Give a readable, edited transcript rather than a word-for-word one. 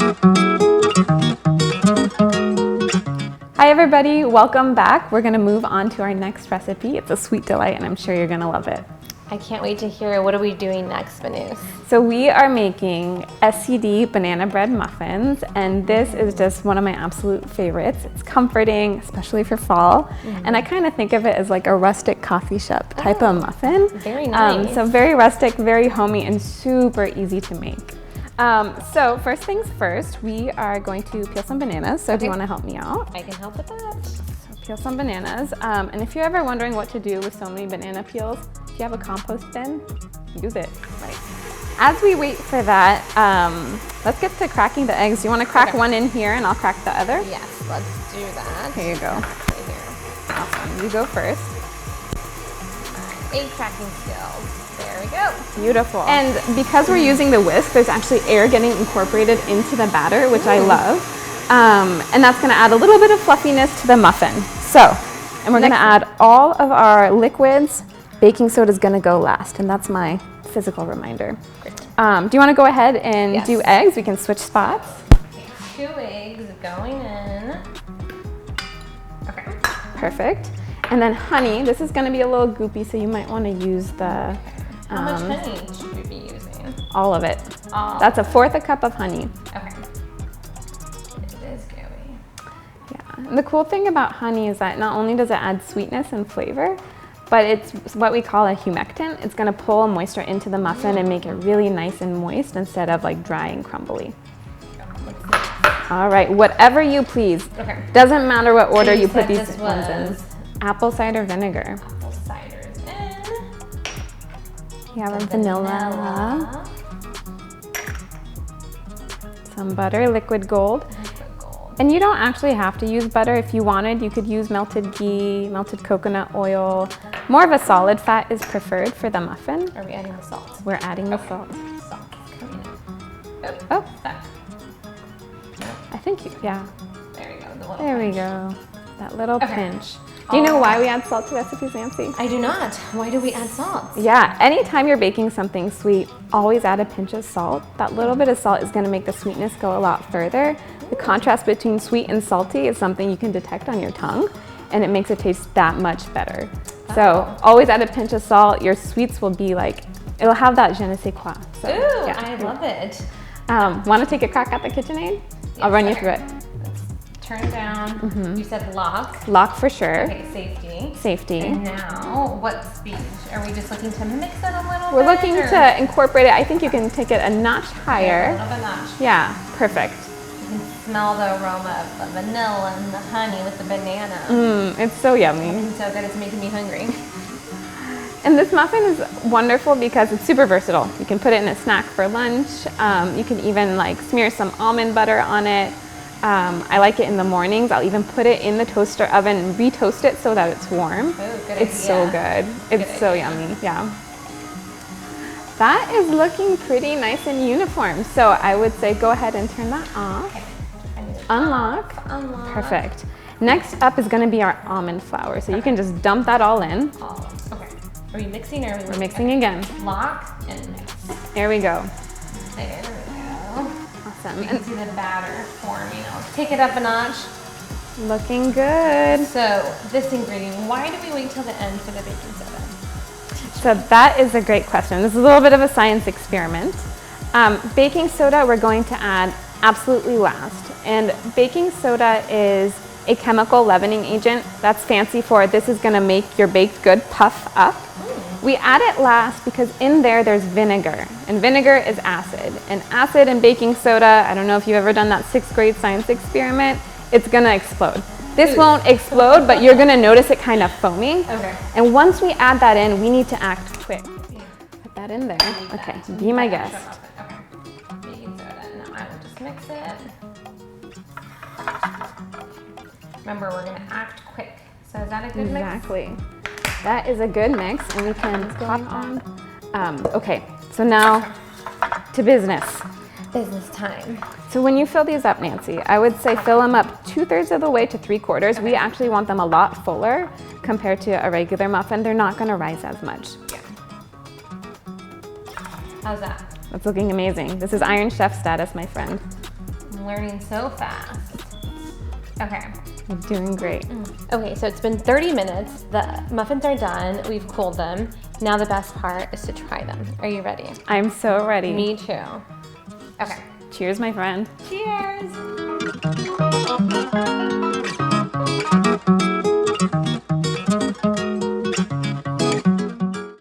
Hi everybody, welcome back. We're gonna move on to our next recipe. It's a sweet delight and I'm sure you're gonna love it. I can't wait to hear it. What are we doing next, Manus? So we are making SCD banana bread muffins, and this is just one of my absolute favorites. It's comforting, especially for fall, and I kind of think of it as like a rustic coffee shop type of muffin. Very nice. So very rustic, very homey, and super easy to make. So first things first, we are going to peel some bananas. So do you want to help me out? I can help with that. So peel some bananas. And if you're ever wondering what to do with so many banana peels, if you have a compost bin, use it. Right. As we wait for that, let's get to cracking the eggs. You want to crack one in here and I'll crack the other? Yes, let's do that. Here you go. Right here. Awesome. You go first. Egg cracking skills. There we go. Beautiful. And because we're using the whisk, there's actually air getting incorporated into the batter, which I love. And that's going to add a little bit of fluffiness to the muffin. And we're going to add all of our liquids. Baking soda is going to go last, and that's my physical reminder. Great. Do you want to go ahead and do eggs? We can switch spots. Okay, 2 eggs going in. Okay. Perfect. And then honey. This is going to be a little goopy, so you might want to use the... How much honey should we be using? All of it. That's 1/4 cup of honey. Okay. It is gooey. Yeah. And the cool thing about honey is that not only does it add sweetness and flavor, but it's what we call a humectant. It's going to pull moisture into the muffin and make it really nice and moist instead of like dry and crumbly. All right, whatever you please. Okay. Doesn't matter what order you put these this ones in. Apple cider vinegar. Apple cider's in. You have our vanilla. Some butter, liquid gold. And you don't actually have to use butter. If you wanted, you could use melted ghee, melted coconut oil. More of a solid fat is preferred for the muffin. Are we adding the salt? We're adding the salt. Salt is coming in. Oh. That. I think yeah. There we go. The little There we pinch. go. That little pinch. Do you know why we add salt to recipes, Nancy? I do not. Why do we add salt? Yeah, anytime you're baking something sweet, always add a pinch of salt. That little bit of salt is gonna make the sweetness go a lot further. The contrast between sweet and salty is something you can detect on your tongue, and it makes it taste that much better. So always add a pinch of salt. Your sweets will be like, it'll have that je ne sais quoi. So, Ooh, yeah. I love it. Want to take a crack at the KitchenAid? I'll run you through it. Turn down. You said lock. Lock for sure. Okay, safety. Safety. And now, what speed? Are we just looking to mix it a little bit? We're looking to incorporate it. I think you can take it a notch higher. Okay, a little bit notch. Yeah, perfect. You can smell the aroma of the vanilla and the honey with the banana. It's so yummy. It's so good, it's making me hungry. And this muffin is wonderful because it's super versatile. You can put it in a snack for lunch. You can even like smear some almond butter on it. I like it in the mornings. I'll even put it in the toaster oven and re-toast it so that it's warm. Ooh, good It's so good. It's so yummy, yeah. That is looking pretty nice and uniform. So I would say go ahead and turn that off. Unlock. Unlock. Perfect. Next up is gonna be our almond flour. So you can just dump that all in. Okay. Are we mixing or are we We're mixing again. Lock and mix. There we go. There we go. Awesome. You can see the batter forming. Let's take it up a notch. Looking good. So this ingredient, why do we wait till the end for the baking soda? So that is a great question. This is a little bit of a science experiment. Baking soda we're going to add absolutely last. And baking soda is a chemical leavening agent. That's fancy for this is gonna make your baked good puff up. We add it last because in there's vinegar, and vinegar is acid. And acid in baking soda, I don't know if you've ever done that 6th grade science experiment, it's gonna explode. This won't explode, but you're gonna notice it kind of foaming. Okay. And once we add that in, we need to act quick. Put that in there. Okay, be my guest. Okay. Baking soda, now I will just mix it. Remember, we're gonna act quick. So is that a good mix? Exactly. That is a good mix, and we can pop on. Okay, so now to business. Business time. So when you fill these up, Nancy, I would say fill them up 2/3 of the way to 3/4. We actually want them a lot fuller compared to a regular muffin. They're not gonna rise as much. Yeah. How's that? That's looking amazing. This is Iron Chef status, my friend. I'm learning so fast. Okay. You're doing great. Okay, so it's been 30 minutes. The muffins are done. We've cooled them. Now the best part is to try them. Are you ready? I'm so ready. Me too. Okay. Cheers, my friend. Cheers.